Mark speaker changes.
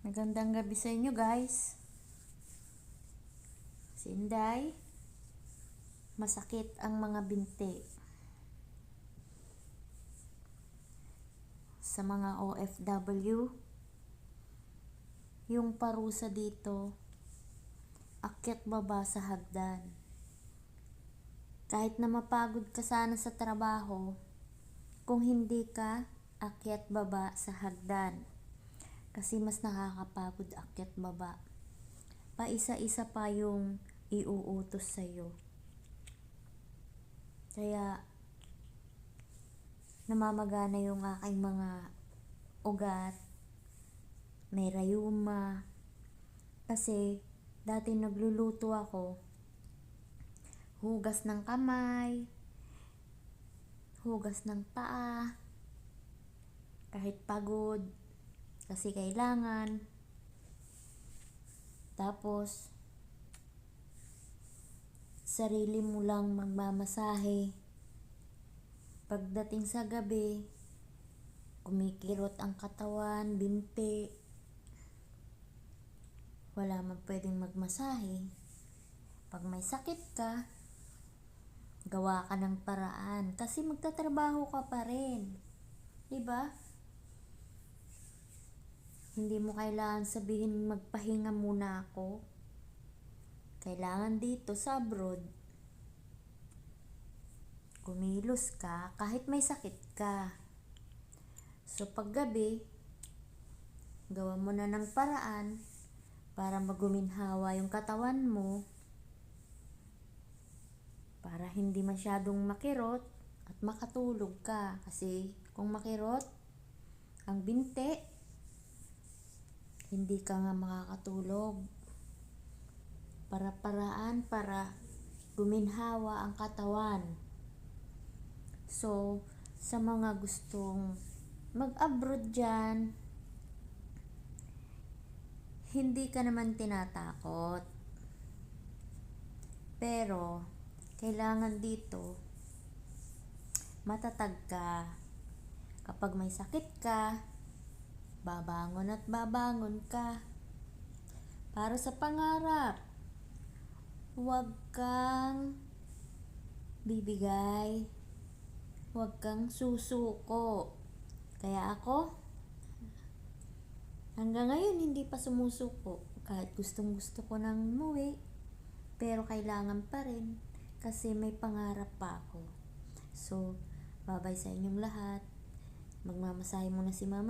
Speaker 1: Magandang gabi sa inyo guys. Si Inday, masakit ang mga binti. Sa mga OFW, yung parusa dito, akyat baba sa hagdan. Kahit na mapagod ka sana sa trabaho, kung hindi ka akyat baba sa hagdan. Kasi mas nakakapagod akyat baba. Paisa-isa pa yung iuutos sa'yo. Kaya namamagana yung aking mga ugat, may rayuma. Kasi dati nagluluto ako, hugas ng kamay, hugas ng paa, kahit pagod, kasi kailangan. Tapos sarili mo lang magmamasahe. Pagdating sa gabi, kumikirot ang katawan, binti. Wala man pwedeng magmasahe. Pag may sakit ka, gawa ka ng paraan kasi magtatrabaho ka pa rin. 'Di ba? Hindi mo kailangan sabihin magpahinga muna ako. Kailangan dito sa abroad, kumilos ka kahit may sakit ka. So paggabi, gawa mo na ng paraan para maguminhawa yung katawan mo, para hindi masyadong makirot at makatulog ka. Kasi kung makirot ang binti, hindi ka nga makakatulog. Para guminhawa ang katawan. So, sa mga gustong mag-abroad dyan, hindi ka naman tinatakot. Pero, kailangan dito, matatag ka. Kapag may sakit ka, babangon at babangon ka. Para sa pangarap, huwag kang bibigay, huwag kang susuko. Kaya ako, hanggang ngayon hindi pa sumusuko. Kahit gustong gusto ko nang umuwi, pero kailangan pa rin kasi may pangarap pa ako. So, babay sa inyong lahat. Magmamasahe muna si mama.